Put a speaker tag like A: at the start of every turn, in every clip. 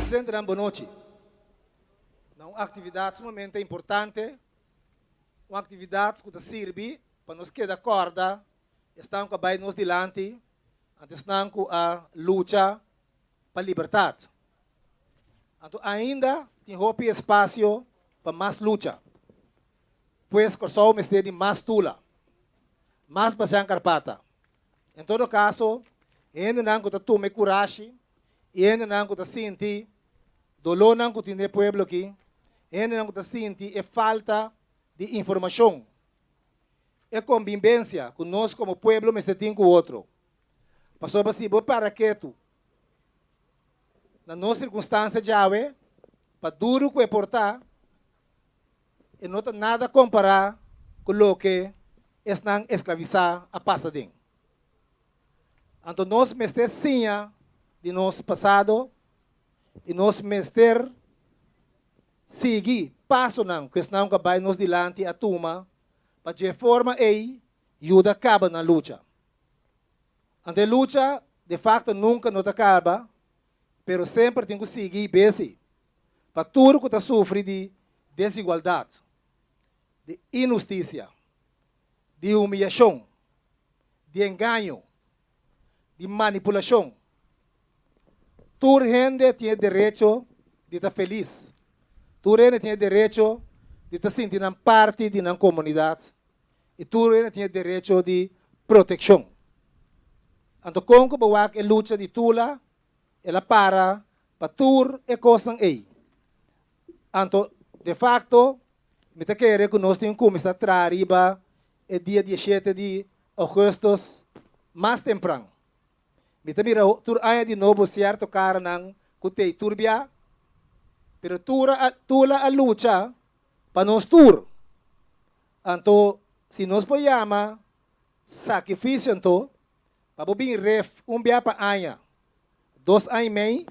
A: Presidente, boa noite. Uma atividade sumamente importante, uma atividade que serve para nos quedar corda, estão com nós dilante, estão com a luta para a liberdade. Então, ainda tem espaço para mais luta, pois que só me de mais tula, mais basang carpata. Em todo caso, ainda não que tu me coragem, ainda não que senti dolor não que tem pueblo aqui, ainda não que senti é falta de informação, é convivência que nós como pueblo me tem com o outro. Passou assim, para que tu, na nossa circunstância de ave, para duro que é portar, e não tem nada a comparar com o que estão escravizar a passadinho. Então, nós mestre sinha de nosso passado e nós mestre seguir passo não, que estão que vai nos dilante a turma, para de forma aí, ajuda acaba na luta. A luta, de facto, nunca não acaba, pero sempre tem que seguir bem, para tudo que está sofre de desigualdade, de injustiça, de humilhação, de engano, de manipulação. Toda gente tem direito de estar feliz. Toda gente tem direito de estar sentindo parte de uma comunidade. E toda gente tem direito de proteção. Então, como que a luta de Tula, ela para tudo e coisas aí. Então, de facto, me quero que nós temos que começar a trazer o dia 17 de agosto mais temprano. Mita mira tur aya de novo certo cara nang kutei turbia, pero tula a lucha para nos tur. Anto si nos poyama sacrifício anto para bing ref bia pa aya 2 anos e meio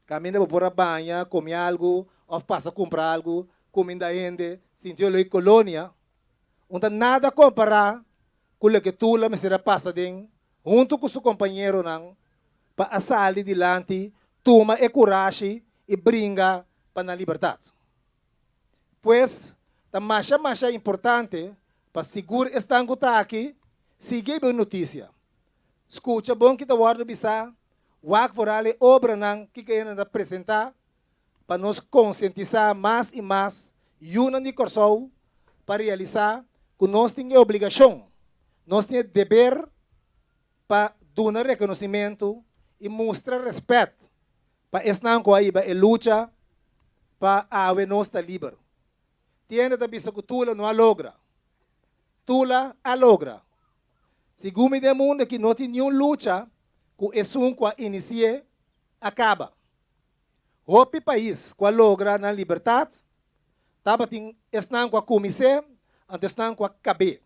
A: caminha para banha comer algo ou passa comprar algo comida gente sinto lo colônia onde nada comparar com o que tula me será passa dentro junto com seu companheiro não, para sair dilante, toma e coragem e brinca para a liberdade. Pois, a mais importante, para segurar estar aqui, siga a notícia. Escuta bom que está guardando bisa, wak for ali obra não que querem apresentar, para nos conscientizar mais e mais, yuna de corso, para realizar que nós temos obrigação, nós temos dever, para dar reconhecimento e mostrar respeito para estar com a luta para a nossa livre. Tiene também que Tula não a logra. Tula a logra. Segundo o mundo que não tem nenhuma luta que é que inicia acaba. O país que logra na liberdade, estava estão com a comissão, antes estão com a cabeça.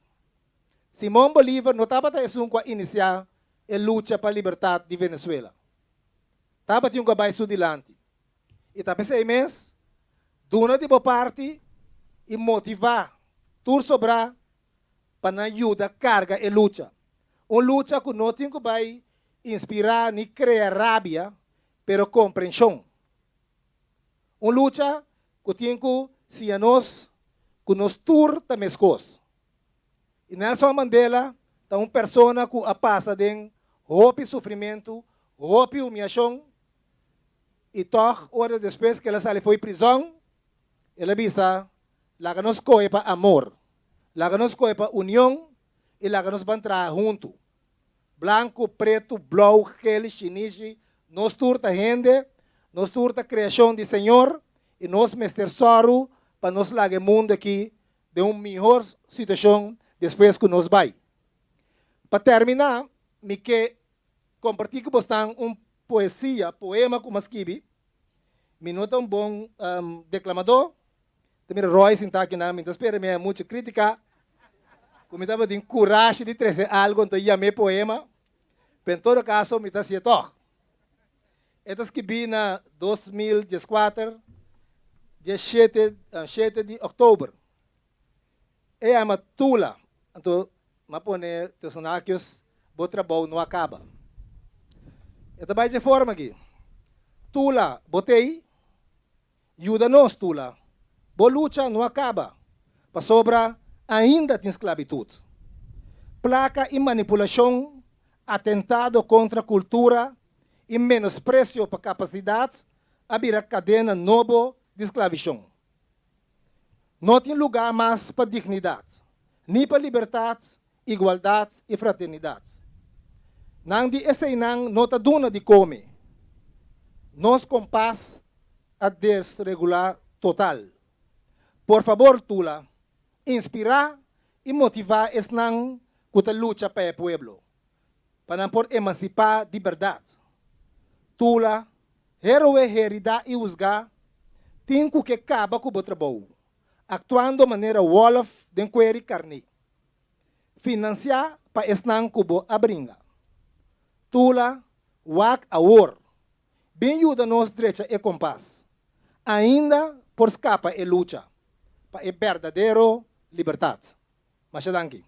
A: Simão Bolívar não estava a iniciar a luta para a liberdade de Venezuela. Estava a vai sudilante. E estava a mês, dona de boa parte, e motivar, tudo sobrar, para ajudar carga a luta. Uma luta que não tem que vai inspirar nem criar rabia, pero compreensão. Uma luta que tem que ser nós, que nos tur também coisas. E Nelson Mandela é uma pessoa que passa de roupa e sofrimento, roupa e humilhação, e toda hora depois que ela saiu foi prisão, ela disse, lá que nos coe para amor, lá que nos coe para união, e lá que nos vamos entrar junto. Branco, preto, blau, gel, chinese, nós turta gente, nós turta criação do Senhor, e nós mestre soro para nos lagar o mundo aqui de uma melhor situação depois que nos vai. Para terminar, me que compartilhar com vocês poema que eu escrevi. Me nota bom declamador. Também Roy está aqui na minha espera, me é muito crítica. Como estava de coragem de trazer algo, então eu amei poema. Em todo caso, me está certo. Esta escrevi na 2014, dia 7 de outubro. É a Tula. Então, mapone personagens, o trabalho não acaba. Esta vai de forma aqui. Tula, botei, ajuda-nos, Tula. Boa luta não acaba. Para sobra, ainda tem esclavitud. Placa e manipulação, atentado contra a cultura e menosprecio para capacidades, abrir cadena nova de escravização. Não tem lugar mais para dignidade, nem para liberdade, igualdade e fraternidade. Nang di essa nang nota duna de come. Nos compás a desregular total. Por favor, Tula, inspirar e motivar es nang kuta lucha para o pueblo, para por emancipar de verdade. Tula, heroe herida e usga, tinco que acaba com o trabalho, actuando de maneira wolof de query carne. Financiar para esnang kubo abringa. Tula, wak awor, bem ajuda nos direita e compás, ainda por escapa e luta, para a verdadeira liberdade. Machadanki.